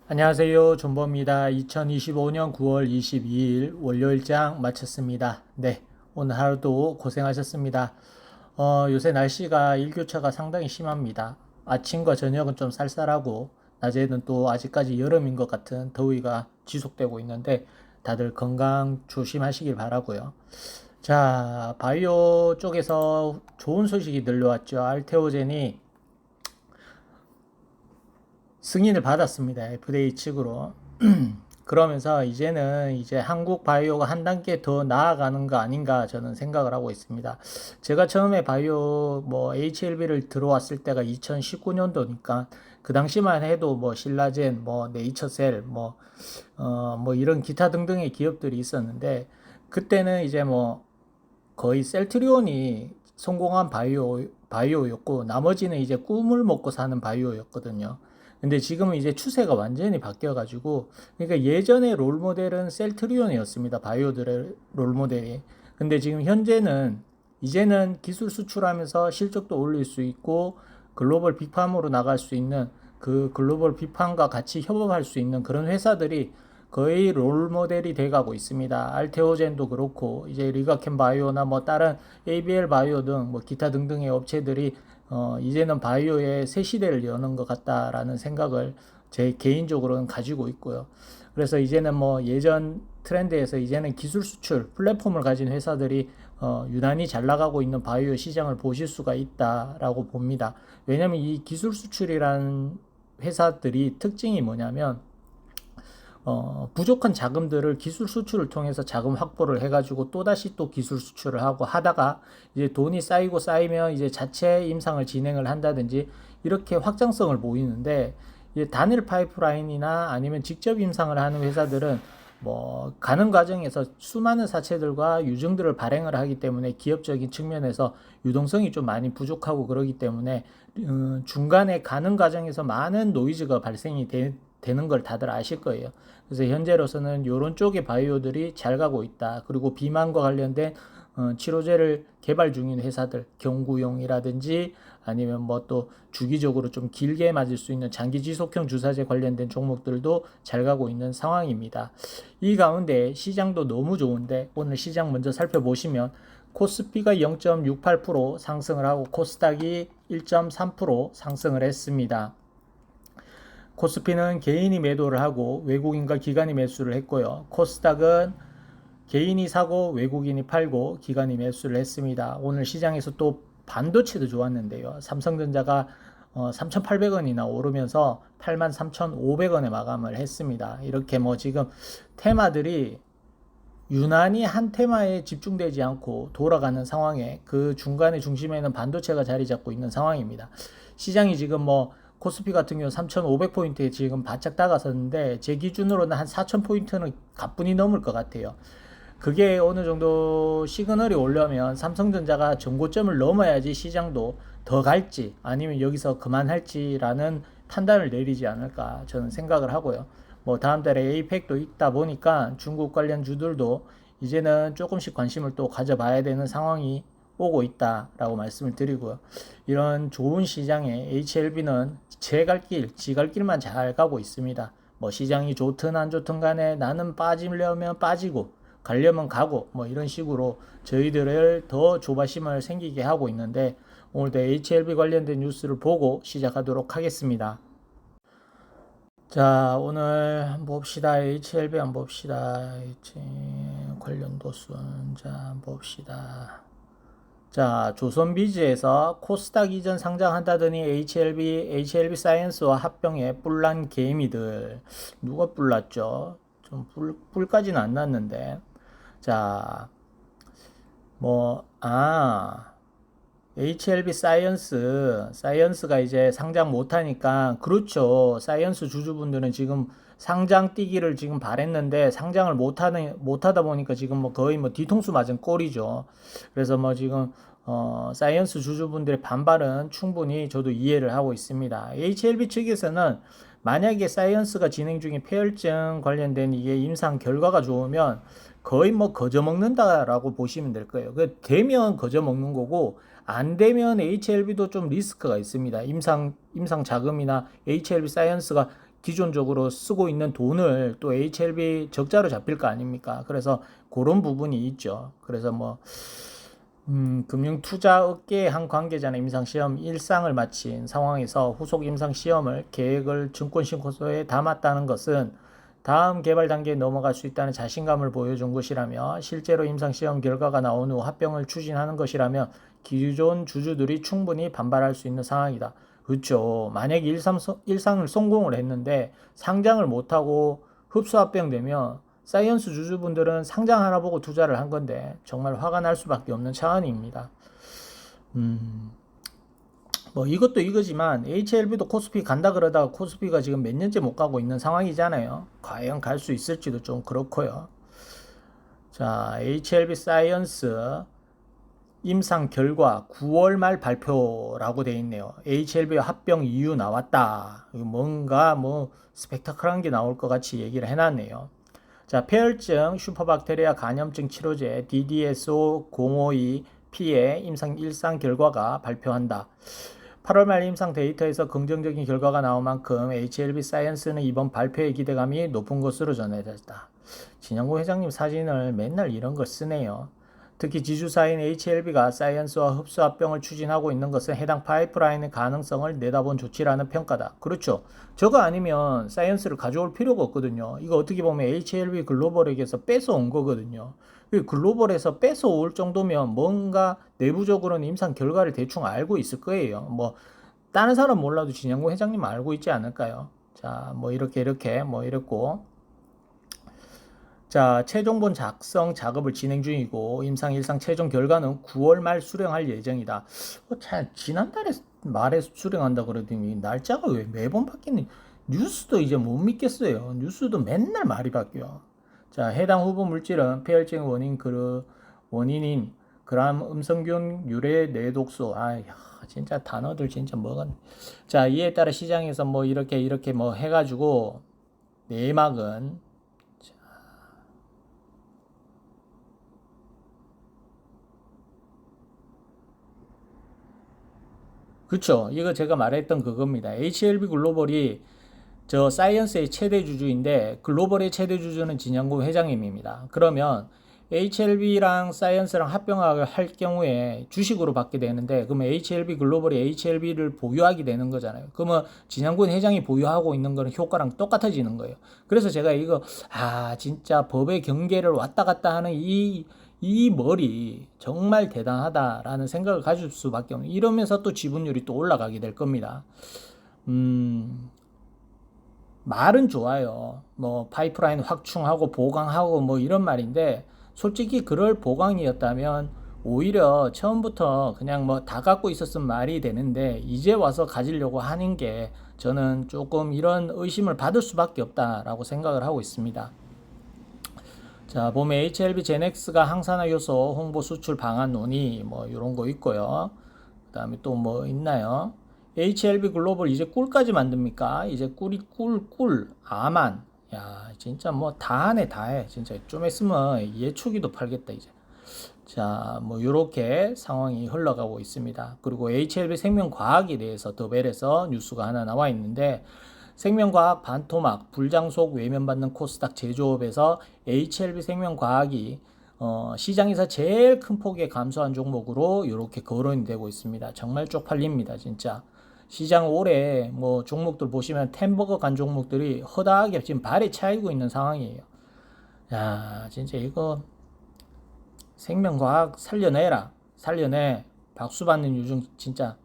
안녕하세요. 존버입니다. 2025년 9월 22일 월요일장 마쳤습니다. 네, 오늘 하루도 고생하셨습니다. 요새 날씨가 일교차가 상당히 심합니다. 아침과 저녁은 좀 쌀쌀하고 낮에는 또 아직까지 여름인 것 같은 더위가 지속되고 있는데 다들 건강 조심하시길 바라고요. 자, 바이오 쪽에서 좋은 소식이 들려왔죠. 알테오젠이 승인을 받았습니다. FDA 측으로. 그러면서 이제는 이제 한국 바이오가 한 단계 더 나아가는 거 아닌가 저는 생각을 하고 있습니다. 제가 처음에 바이오 뭐 HLB를 들어왔을 때가 2019년도니까 그 당시만 해도 뭐 신라젠, 뭐 네이처셀, 뭐 이런 기타 등등의 기업들이 있었는데 그때는 이제 뭐 거의 셀트리온이 성공한 바이오였고 나머지는 이제 꿈을 먹고 사는 바이오였거든요. 근데 지금은 이제 추세가 완전히 바뀌어가지고 그러니까 예전에 롤모델은 셀트리온이었습니다. 바이오들의 롤모델이. 근데 지금 현재는 이제는 기술 수출하면서 실적도 올릴 수 있고 글로벌 빅팜으로 나갈 수 있는 그 글로벌 빅팜과 같이 협업할 수 있는 그런 회사들이 거의 롤 모델이 돼가고 있습니다. 알테오젠도 그렇고 이제 리가켄 바이오나 뭐 다른 ABL 바이오 등 뭐 기타 등등의 업체들이 이제는 바이오의 새 시대를 여는 것 같다라는 생각을 제 개인적으로는 가지고 있고요. 그래서 이제는 뭐 예전 트렌드에서 이제는 기술 수출 플랫폼을 가진 회사들이 유난히 잘 나가고 있는 바이오 시장을 보실 수가 있다라고 봅니다. 왜냐하면 이 기술 수출이라는 회사들이 특징이 뭐냐면 부족한 자금들을 기술 수출을 통해서 자금 확보를 해가지고 또다시 또 기술 수출을 하고 하다가 이제 돈이 쌓이고 쌓이면 이제 자체 임상을 진행을 한다든지 이렇게 확장성을 보이는데 이제 단일 파이프라인이나 아니면 직접 임상을 하는 회사들은 뭐 가는 과정에서 수많은 사체들과 유증들을 발행을 하기 때문에 기업적인 측면에서 유동성이 좀 많이 부족하고 그러기 때문에 중간에 가는 과정에서 많은 노이즈가 발생이 되는 걸 다들 아실 거예요. 그래서 현재로서는 이런 쪽의 바이오들이 잘 가고 있다. 그리고 비만과 관련된 치료제를 개발 중인 회사들, 경구용이라든지 아니면 뭐 또 주기적으로 좀 길게 맞을 수 있는 장기 지속형 주사제 관련된 종목들도 잘 가고 있는 상황입니다. 이 가운데 시장도 너무 좋은데 오늘 시장 먼저 살펴보시면 코스피가 0.68% 상승을 하고 코스닥이 1.3% 상승을 했습니다. 코스피는 개인이 매도를 하고 외국인과 기관이 매수를 했고요. 코스닥은 개인이 사고 외국인이 팔고 기관이 매수를 했습니다. 오늘 시장에서 또 반도체도 좋았는데요. 삼성전자가 3,800원이나 오르면서 83,500원에 마감을 했습니다. 이렇게 뭐 지금 테마들이 유난히 한 테마에 집중되지 않고 돌아가는 상황에 그 중간에 중심에는 반도체가 자리 잡고 있는 상황입니다. 시장이 지금 뭐 코스피 같은 경우 3,500포인트에 지금 바짝 다가섰는데 제 기준으로는 한 4,000포인트는 가뿐히 넘을 것 같아요. 그게 어느 정도 시그널이 오려면 삼성전자가 전고점을 넘어야지 시장도 더 갈지 아니면 여기서 그만할지라는 판단을 내리지 않을까 저는 생각을 하고요. 뭐 다음 달에 에이펙도 있다 보니까 중국 관련 주들도 이제는 조금씩 관심을 또 가져봐야 되는 상황이 오고 있다라고 말씀을 드리고요. 이런 좋은 시장에 HLB는 제 갈 길, 지 갈 길만 잘 가고 있습니다. 뭐 시장이 좋든 안 좋든 간에 나는 빠지려면 빠지고 가려면 가고 뭐 이런 식으로 저희들을 더 조바심을 생기게 하고 있는데 오늘도 HLB 관련된 뉴스를 보고 시작하도록 하겠습니다. 자, 오늘 한번 봅시다. HLB 한번 봅시다. 관련 도순. 자, 한번 봅시다. 자, 조선비즈에서 코스닥 이전 상장한다더니 HLB 사이언스와 합병해 뿔난 개미들. 누가 뿔났죠? 좀 뿔까지는 안 났는데. 자, HLB 사이언스가 이제 상장 못하니까, 그렇죠. 사이언스 주주분들은 지금 상장 뛰기를 지금 바랬는데, 상장을 못하다 보니까 지금 뭐 거의 뭐 뒤통수 맞은 꼴이죠. 그래서 뭐 지금, 사이언스 주주분들의 반발은 충분히 저도 이해를 하고 있습니다. HLB 측에서는 만약에 사이언스가 진행 중인 폐혈증 관련된 이게 임상 결과가 좋으면 거의 뭐 거저 먹는다라고 보시면 될 거예요. 그 되면 거저 먹는 거고 안 되면 HLB도 좀 리스크가 있습니다. 임상 자금이나 HLB 사이언스가 기존적으로 쓰고 있는 돈을 또 HLB 적자로 잡힐 거 아닙니까? 그래서 그런 부분이 있죠. 그래서 뭐 금융투자업계의 한 관계자는 임상시험 일상을 마친 상황에서 후속 임상시험을 계획을 증권신고서에 담았다는 것은 다음 개발 단계에 넘어갈 수 있다는 자신감을 보여준 것이라며, 실제로 임상시험 결과가 나온 후 합병을 추진하는 것이라면 기존 주주들이 충분히 반발할 수 있는 상황이다. 그렇죠. 만약에 일상을 성공을 했는데 상장을 못하고 흡수합병되면 사이언스 주주분들은 상장 하나 보고 투자를 한 건데 정말 화가 날 수밖에 없는 차원입니다. 뭐 이것도 이거지만 HLB도 코스피 간다 그러다가 코스피가 지금 몇 년째 못 가고 있는 상황이잖아요. 과연 갈 수 있을지도 좀 그렇고요. 자, HLB 사이언스 임상 결과 9월 말 발표라고 돼 있네요. HLB 합병 이유 나왔다. 뭔가 뭐 스펙타클한 게 나올 것 같이 얘기를 해놨네요. 자, 폐혈증, 슈퍼박테리아 감염증 치료제 DDSO052P의 일상 결과가 발표한다. 8월 말 임상 데이터에서 긍정적인 결과가 나온 만큼 HLB 사이언스는 이번 발표의 기대감이 높은 것으로 전해졌다. 진영구 회장님 사진을 맨날 이런 걸 쓰네요. 특히 지주사인 HLB가 사이언스와 흡수합병을 추진하고 있는 것은 해당 파이프라인의 가능성을 내다본 조치라는 평가다. 그렇죠. 저거 아니면 사이언스를 가져올 필요가 없거든요. 이거 어떻게 보면 HLB 글로벌에게서 뺏어온 거거든요. 글로벌에서 뺏어올 정도면 뭔가 내부적으로는 임상 결과를 대충 알고 있을 거예요. 뭐 다른 사람 몰라도 진영구 회장님 알고 있지 않을까요? 자, 뭐 이렇게 뭐 이랬고, 자, 최종본 작성 작업을 진행 중이고 임상 일상 최종 결과는 9월 말 수령할 예정이다. 지난달에 말에 수령한다 그러더니 날짜가 왜 매번 바뀌는, 뉴스도 이제 못 믿겠어요. 뉴스도 맨날 말이 바뀌어. 자, 해당 후보 물질은 폐혈증 원인인 그람 음성균 유래 내독소. 진짜 단어들 진짜 뭐가. 자, 이에 따라 시장에서 뭐 이렇게 뭐 해가지고 내막은, 그쵸. 이거 제가 말했던 그겁니다. HLB 글로벌이 저 사이언스의 최대 주주인데 글로벌의 최대 주주는 진영구 회장님입니다. 그러면 HLB랑 사이언스랑 합병을 할 경우에 주식으로 받게 되는데, 그러면 HLB 글로벌이 HLB를 보유하게 되는 거잖아요. 그러면 진영구 회장이 보유하고 있는 거는 효과랑 똑같아지는 거예요. 그래서 제가 이거 진짜 법의 경계를 왔다 갔다 하는 이 머리 정말 대단하다라는 생각을 가질 수밖에 없는, 이러면서 또 지분율이 또 올라가게 될 겁니다. 말은 좋아요. 뭐 파이프라인 확충하고 보강하고 뭐 이런 말인데, 솔직히 그럴 보강이었다면 오히려 처음부터 그냥 뭐 다 갖고 있었으면 말이 되는데, 이제 와서 가지려고 하는 게 저는 조금 이런 의심을 받을 수밖에 없다라고 생각을 하고 있습니다. 자, 보면 HLB 제넥스가 항산화 요소 홍보 수출 방안 논의 뭐 이런 거 있고요. 그 다음에 또 뭐 있나요? HLB 글로벌 이제 꿀까지 만듭니까? 이제 꿀 아만. 야, 진짜 뭐 다 하네, 다 해. 진짜 좀 있으면 예초기도 팔겠다 이제. 자, 뭐 요렇게 상황이 흘러가고 있습니다. 그리고 HLB 생명과학에 대해서 더벨에서 뉴스가 하나 나와 있는데, 생명과학 반토막 불장속 외면받는 코스닥 제조업에서 HLB 생명과학이 시장에서 제일 큰 폭의 감소한 종목으로 이렇게 거론이 되고 있습니다. 정말 쪽팔립니다, 진짜. 시장 올해 뭐 종목들 보시면 템버거 간 종목들이 허다하게 지금 발에 차이고 있는 상황이에요. 야, 진짜 이거 생명과학 살려내. 박수 받는 요즘 진짜.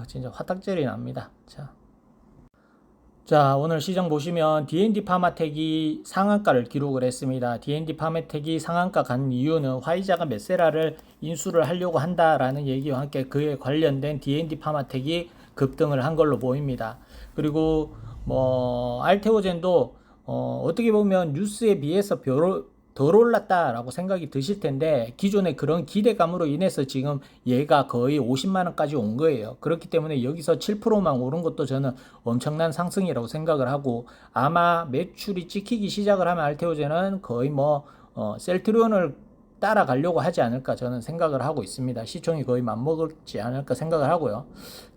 진짜 화딱질이 납니다. 자, 오늘 시장 보시면 D&D 파마텍이 상한가를 기록을 했습니다. D&D 파마텍이 상한가 간 이유는 화이자가 메세라를 인수를 하려고 한다라는 얘기와 함께 그에 관련된 D&D 파마텍이 급등을 한 걸로 보입니다. 그리고 뭐 알테오젠도 어떻게 보면 뉴스에 비해서 덜 올랐다라고 생각이 드실 텐데, 기존의 그런 기대감으로 인해서 지금 얘가 거의 50만원까지 온 거예요. 그렇기 때문에 여기서 7%만 오른 것도 저는 엄청난 상승이라고 생각을 하고, 아마 매출이 찍히기 시작을 하면 알테오젠은 거의 뭐 셀트리온을 따라가려고 하지 않을까 저는 생각을 하고 있습니다. 시총이 거의 맞먹지 않을까 생각을 하고요.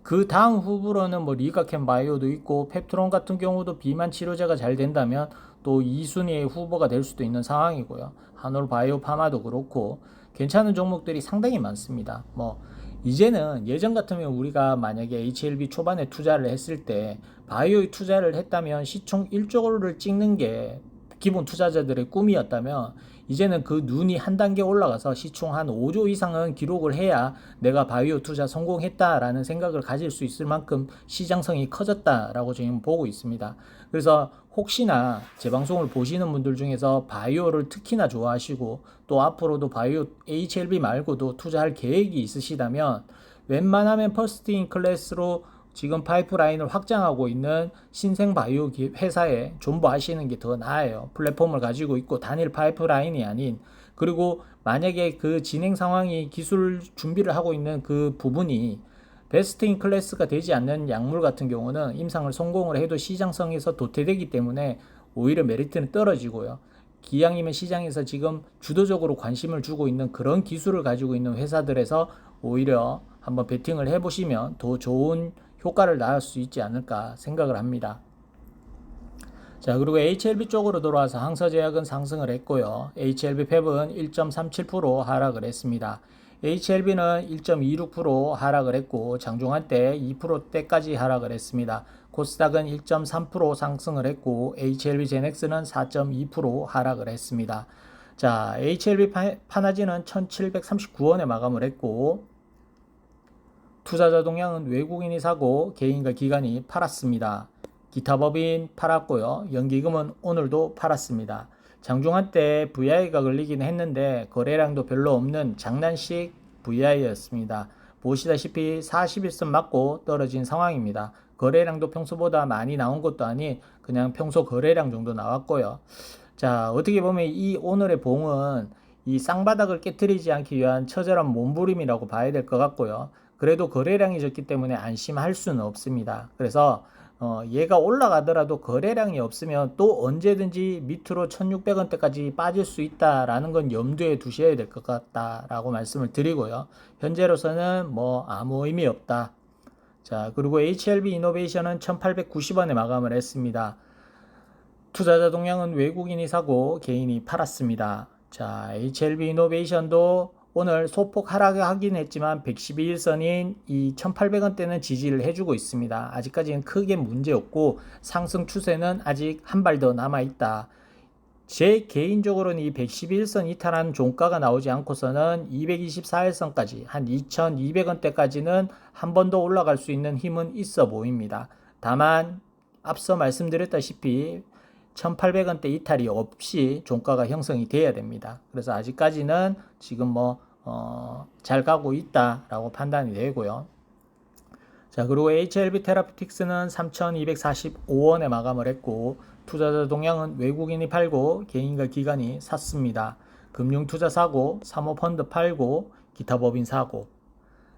그 다음 후보로는 뭐 리가캠 바이오도 있고 펩트론 같은 경우도 비만 치료제가 잘 된다면 또 2순위의 후보가 될 수도 있는 상황이고요. 한올 바이오 파마도 그렇고 괜찮은 종목들이 상당히 많습니다. 뭐 이제는 예전 같으면 우리가 만약에 HLB 초반에 투자를 했을 때 바이오에 투자를 했다면 시총 1조를 찍는 게 기본 투자자들의 꿈이었다면 이제는 그 눈이 한 단계 올라가서 시총 한 5조 이상은 기록을 해야 내가 바이오 투자 성공했다라는 생각을 가질 수 있을 만큼 시장성이 커졌다라고 지금 보고 있습니다. 그래서 혹시나 제 방송을 보시는 분들 중에서 바이오를 특히나 좋아하시고 또 앞으로도 바이오 HLB 말고도 투자할 계획이 있으시다면 웬만하면 퍼스트 인 클래스로 지금 파이프라인을 확장하고 있는 신생바이오 회사에 존버하시는 게 더 나아요. 플랫폼을 가지고 있고 단일 파이프라인이 아닌, 그리고 만약에 그 진행 상황이 기술 준비를 하고 있는 그 부분이 베스트 인 클래스가 되지 않는 약물 같은 경우는 임상을 성공을 해도 시장성에서 도태되기 때문에 오히려 메리트는 떨어지고요. 기왕이면 시장에서 지금 주도적으로 관심을 주고 있는 그런 기술을 가지고 있는 회사들에서 오히려 한번 베팅을 해보시면 더 좋은 효과를 낳을 수 있지 않을까 생각을 합니다. 자, 그리고 HLB 쪽으로 돌아와서 항서제약은 상승을 했고요. HLB 펩은 1.37% 하락을 했습니다. HLB는 1.26% 하락을 했고 장중한 때 2%대까지 하락을 했습니다. 코스닥은 1.3% 상승을 했고 HLB 제넥스는 4.2% 하락을 했습니다. 자, HLB 파나지는 1739원에 마감을 했고 투자자 동향은 외국인이 사고 개인과 기관이 팔았습니다. 기타 법인 팔았고요. 연기금은 오늘도 팔았습니다. 장중한 때 VI가 걸리긴 했는데 거래량도 별로 없는 장난식 VI였습니다. 보시다시피 41선 맞고 떨어진 상황입니다. 거래량도 평소보다 많이 나온 것도 아닌 그냥 평소 거래량 정도 나왔고요. 자, 어떻게 보면 이 오늘의 봉은 이 쌍바닥을 깨트리지 않기 위한 처절한 몸부림이라고 봐야 될 것 같고요. 그래도 거래량이 적기 때문에 안심할 수는 없습니다. 그래서 얘가 올라가더라도 거래량이 없으면 또 언제든지 밑으로 1600원대까지 빠질 수 있다라는 건 염두에 두셔야 될 것 같다라고 말씀을 드리고요. 현재로서는 뭐 아무 의미 없다. 자, 그리고 HLB 이노베이션은 1890원에 마감을 했습니다. 투자자 동향은 외국인이 사고 개인이 팔았습니다. 자, HLB 이노베이션도 오늘 소폭 하락하긴 했지만 112일선인 이 1800원대는 지지를 해주고 있습니다. 아직까지는 크게 문제 없고 상승 추세는 아직 한 발 더 남아있다. 제 개인적으로는 이 111선 이탈한 종가가 나오지 않고서는 224일선까지 한 2200원대까지는 한 번 더 올라갈 수 있는 힘은 있어 보입니다. 다만 앞서 말씀드렸다시피 1800원대 이탈이 없이 종가가 형성이 돼야 됩니다. 그래서 아직까지는 지금 잘 가고 있다라고 판단이 되고요. 자, 그리고 HLB 테라피틱스는 3245원에 마감을 했고 투자자 동향은 외국인이 팔고 개인과 기관이 샀습니다. 금융투자 사고, 사모펀드 팔고, 기타 법인 사고.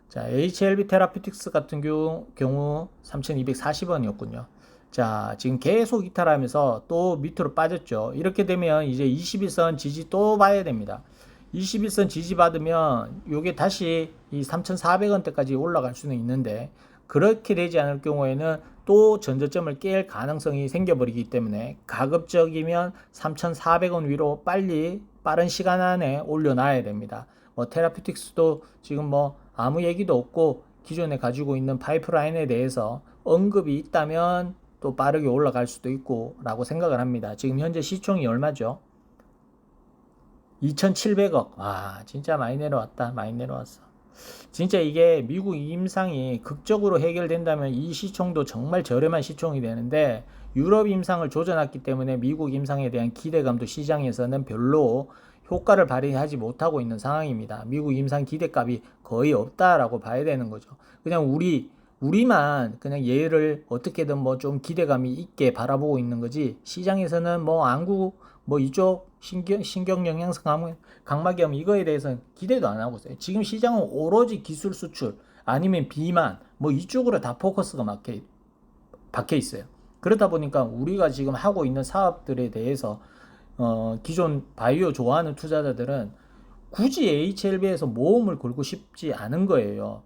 자, HLB 테라피틱스 같은 경우 3240원이었군요. 자, 지금 계속 이탈하면서 또 밑으로 빠졌죠. 이렇게 되면 이제 21선 지지 또 봐야 됩니다. 21선 지지 받으면 이게 다시 이 3,400원대까지 올라갈 수는 있는데 그렇게 되지 않을 경우에는 또 전저점을 깰 가능성이 생겨버리기 때문에 가급적이면 3,400원 위로 빨리 빠른 시간 안에 올려놔야 됩니다. 테라피틱스도 지금 아무 얘기도 없고 기존에 가지고 있는 파이프라인에 대해서 언급이 있다면 또 빠르게 올라갈 수도 있고 라고 생각을 합니다. 지금 현재 시총이 얼마죠? 2,700억. 와, 진짜 많이 내려왔다. 많이 내려왔어. 진짜 이게 미국 임상이 극적으로 해결된다면 이 시총도 정말 저렴한 시총이 되는데 유럽 임상을 조져놨기 때문에 미국 임상에 대한 기대감도 시장에서는 별로 효과를 발휘하지 못하고 있는 상황입니다. 미국 임상 기대값이 거의 없다라고 봐야 되는 거죠. 그냥 우리만 그냥 얘를 어떻게든 좀 기대감이 있게 바라보고 있는 거지 시장에서는 안구 이쪽 신경 영양성 각막염 이거에 대해서는 기대도 안 하고 있어요. 지금 시장은 오로지 기술 수출 아니면 비만 이쪽으로 다 포커스가 박혀 있어요. 그러다 보니까 우리가 지금 하고 있는 사업들에 대해서 기존 바이오 좋아하는 투자자들은 굳이 HLB에서 모험을 걸고 싶지 않은 거예요.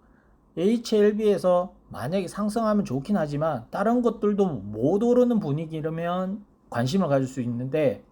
HLB에서 만약에 상승하면 좋긴 하지만 다른 것들도 못 오르는 분위기라면 관심을 가질 수 있는데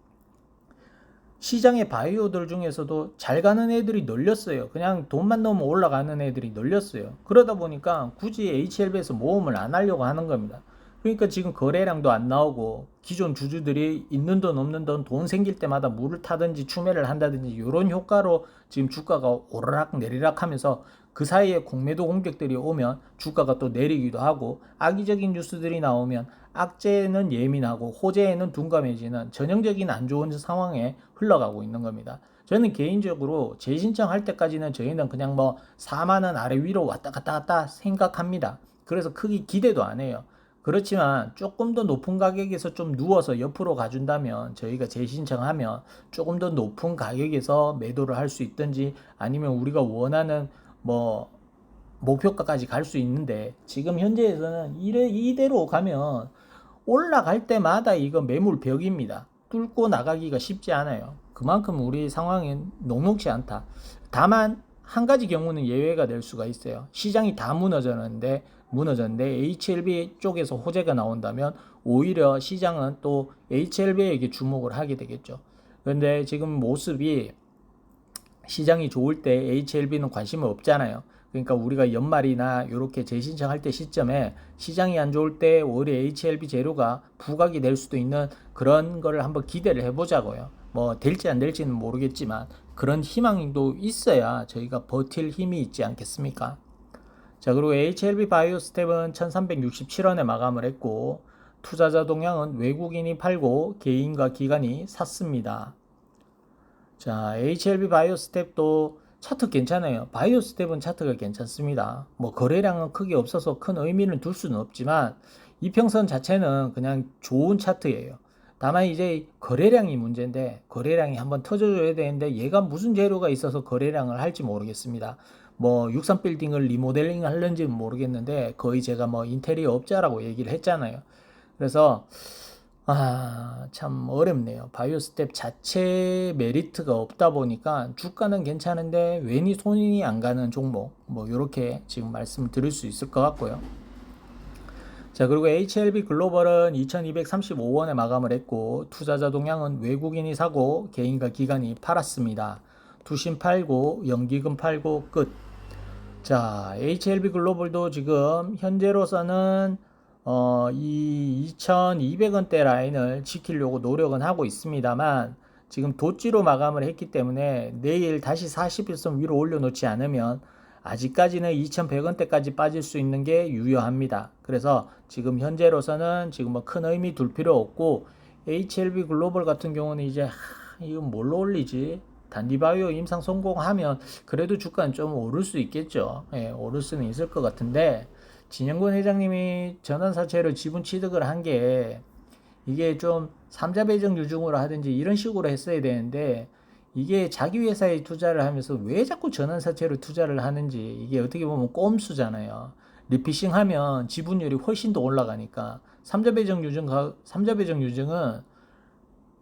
시장의 바이오들 중에서도 잘 가는 애들이 널렸어요. 그냥 돈만 넣으면 올라가는 애들이 널렸어요. 그러다 보니까 굳이 HLB에서 모험을 안 하려고 하는 겁니다. 그러니까 지금 거래량도 안 나오고 기존 주주들이 있는 돈 없는 돈 생길 때마다 물을 타든지 추매를 한다든지 이런 효과로 지금 주가가 오르락 내리락 하면서 그 사이에 공매도 공격들이 오면 주가가 또 내리기도 하고 악의적인 뉴스들이 나오면 악재는 예민하고 호재에는 둔감해지는 전형적인 안 좋은 상황에 흘러가고 있는 겁니다. 저는 개인적으로 재신청할 때까지는 저희는 그냥 뭐 4만원 아래 위로 왔다 갔다 생각합니다. 그래서 크게 기대도 안 해요. 그렇지만 조금 더 높은 가격에서 좀 누워서 옆으로 가준다면 저희가 재신청하면 조금 더 높은 가격에서 매도를 할 수 있든지 아니면 우리가 원하는 뭐 목표가까지 갈 수 있는데 지금 현재에서는 이대로 가면 올라갈 때마다 이거 매물벽입니다. 뚫고 나가기가 쉽지 않아요. 그만큼 우리 상황은 녹록지 않다. 다만 한 가지 경우는 예외가 될 수가 있어요. 시장이 다 무너졌는데 HLB 쪽에서 호재가 나온다면 오히려 시장은 또 HLB에게 주목을 하게 되겠죠. 그런데 지금 모습이 시장이 좋을 때 HLB는 관심이 없잖아요. 그러니까 우리가 연말이나 이렇게 재신청할 때 시점에 시장이 안 좋을 때 오히려 HLB 재료가 부각이 될 수도 있는 그런 거를 한번 기대를 해보자고요. 뭐 될지 안 될지는 모르겠지만 그런 희망도 있어야 저희가 버틸 힘이 있지 않겠습니까? 자, 그리고 HLB 바이오스텝은 1367원에 마감을 했고 투자자 동향은 외국인이 팔고 개인과 기관이 샀습니다. 자, HLB 바이오스텝도 차트 괜찮아요. 바이오스텝은 차트가 괜찮습니다. 뭐 거래량은 크게 없어서 큰 의미를 둘 수는 없지만 이평선 자체는 그냥 좋은 차트예요. 다만 이제 거래량이 문제인데 거래량이 한번 터져줘야 되는데 얘가 무슨 재료가 있어서 거래량을 할지 모르겠습니다. 뭐 63빌딩을 리모델링 하는지는 모르겠는데 거의 제가 뭐 인테리어 업자라고 얘기를 했잖아요. 그래서 참 어렵네요. 바이오스텝 자체 메리트가 없다 보니까 주가는 괜찮은데 왠지 손이 안 가는 종목 뭐 이렇게 지금 말씀을 드릴 수 있을 것 같고요. 자, 그리고 HLB 글로벌은 2235원에 마감을 했고 투자자 동향은 외국인이 사고 개인과 기관이 팔았습니다. 투신 팔고 연기금 팔고 끝. 자, HLB 글로벌도 지금 현재로서는 이 2200원대 라인을 지키려고 노력은 하고 있습니다만 지금 도지로 마감을 했기 때문에 내일 다시 41선 위로 올려놓지 않으면 아직까지는 2100원대까지 빠질 수 있는 게 유효합니다. 그래서 지금 현재로서는 지금 뭐 큰 의미 둘 필요 없고 HLB 글로벌 같은 경우는 이제 이건 뭘로 올리지? 단디바이오 임상 성공하면 그래도 주가는 좀 오를 수 있겠죠. 예, 오를 수는 있을 것 같은데 진영권 회장님이 전환사채로 지분 취득을 한 게 이게 좀 삼자 배정 유중으로 하든지 이런 식으로 했어야 되는데 이게 자기 회사에 투자를 하면서 왜 자꾸 전환사채로 투자를 하는지 이게 어떻게 보면 꼼수잖아요. 리피싱 하면 지분율이 훨씬 더 올라가니까 삼자 배정 유증은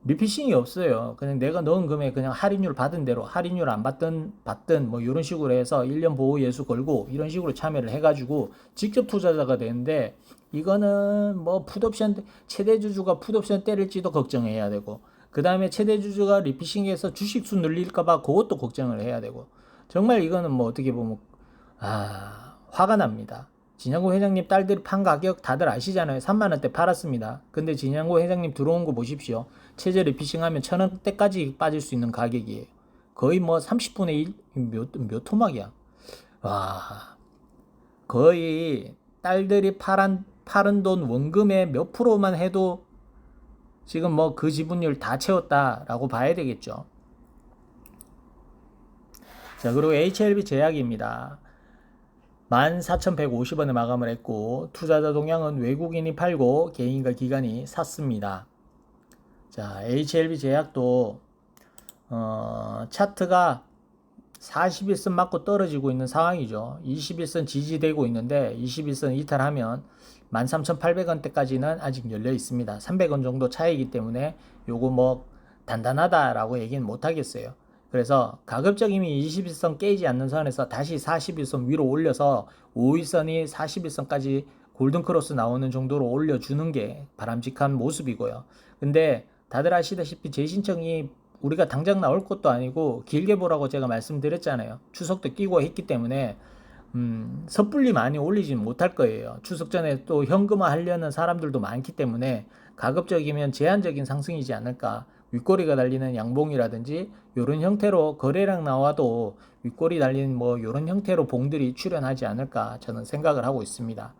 리피싱이 없어요. 그냥 내가 넣은 금액 그냥 할인율 받은 대로 할인율 안 받든 뭐 이런 식으로 해서 1년 보호 예수 걸고 이런 식으로 참여를 해가지고 직접 투자자가 되는데 이거는 뭐 풋옵션 최대 주주가 풋옵션 때릴지도 걱정해야 되고 그 다음에 최대 주주가 리피싱해서 주식수 늘릴까봐 그것도 걱정을 해야 되고 정말 이거는 뭐 어떻게 보면 화가 납니다. 진양고 회장님 딸들이 판 가격 다들 아시잖아요. 3만원대 팔았습니다. 근데 진양고 회장님 들어온 거 보십시오. 최저 리피싱하면 1000원대까지 빠질 수 있는 가격이에요. 거의 뭐 30분의 1, 몇 토막이야. 와, 거의 딸들이 팔은 돈 원금의 몇 프로만 해도 지금 뭐 그 지분율 다 채웠다라고 봐야 되겠죠. 자, 그리고 HLB 제약입니다. 14,150원에 마감을 했고 투자자 동향은 외국인이 팔고 개인과 기관이 샀습니다. 자, HLB 제약도 차트가 41선 맞고 떨어지고 있는 상황이죠. 21선 지지되고 있는데 21선 이탈하면 13,800원대까지는 아직 열려 있습니다. 300원 정도 차이기 때문에 요거 뭐 단단하다라고 얘기는 못 하겠어요. 그래서 가급적 이미 21선 깨지 않는 선에서 다시 41선 위로 올려서 5일선이 41선까지 골든크로스 나오는 정도로 올려주는 게 바람직한 모습이고요. 근데 다들 아시다시피 제 신청이 우리가 당장 나올 것도 아니고 길게 보라고 제가 말씀드렸잖아요. 추석도 끼고 했기 때문에 섣불리 많이 올리진 못할 거예요. 추석 전에 또 현금화 하려는 사람들도 많기 때문에 가급적이면 제한적인 상승이지 않을까. 윗꼬리가 달리는 양봉이라든지 이런 형태로 거래량 나와도 윗꼬리 달린 뭐 이런 형태로 봉들이 출현하지 않을까 저는 생각을 하고 있습니다.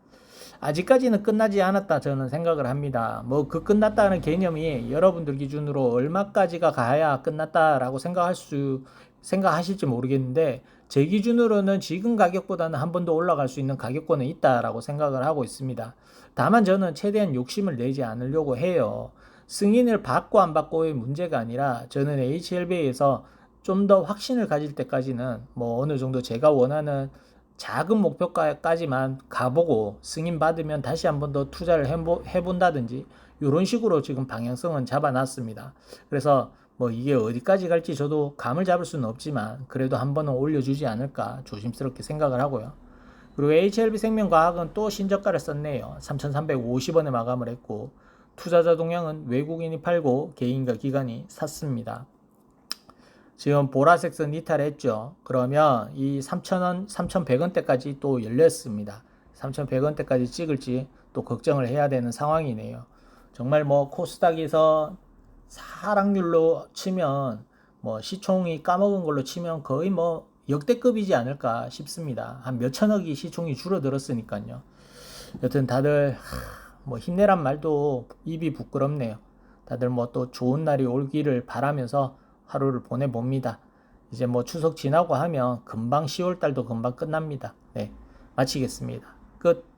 아직까지는 끝나지 않았다 저는 생각을 합니다. 뭐 그 끝났다는 개념이 여러분들 기준으로 얼마까지가 가야 끝났다라고 생각하실지 모르겠는데 제 기준으로는 지금 가격보다는 한 번 더 올라갈 수 있는 가격권은 있다라고 생각을 하고 있습니다. 다만 저는 최대한 욕심을 내지 않으려고 해요. 승인을 받고 안 받고의 문제가 아니라 저는 HLB에서 좀 더 확신을 가질 때까지는 뭐 어느 정도 제가 원하는 작은 목표가까지만 가보고 승인 받으면 다시 한 번 더 투자를 해본다든지 이런 식으로 지금 방향성은 잡아놨습니다. 그래서 뭐 이게 어디까지 갈지 저도 감을 잡을 수는 없지만 그래도 한 번은 올려주지 않을까 조심스럽게 생각을 하고요. 그리고 HLB생명과학은 또 신저가를 썼네요. 3,350원에 마감을 했고 투자자 동향은 외국인이 팔고 개인과 기관이 샀습니다. 지금 보라색 선 이탈했죠. 그러면 이 3,000원, 3,100원대까지 또 열렸습니다. 3,100원대까지 찍을지 또 걱정을 해야 되는 상황이네요. 정말 뭐 코스닥에서 하락률로 치면 뭐 시총이 까먹은 걸로 치면 거의 뭐 역대급이지 않을까 싶습니다. 한 몇천억이 시총이 줄어들었으니까요. 여튼 다들 뭐 힘내란 말도 입이 부끄럽네요. 다들 뭐 또 좋은 날이 올기를 바라면서 하루를 보내봅니다. 이제 뭐 추석 지나고 하면 금방 10월달도 금방 끝납니다. 네, 마치겠습니다. 끝.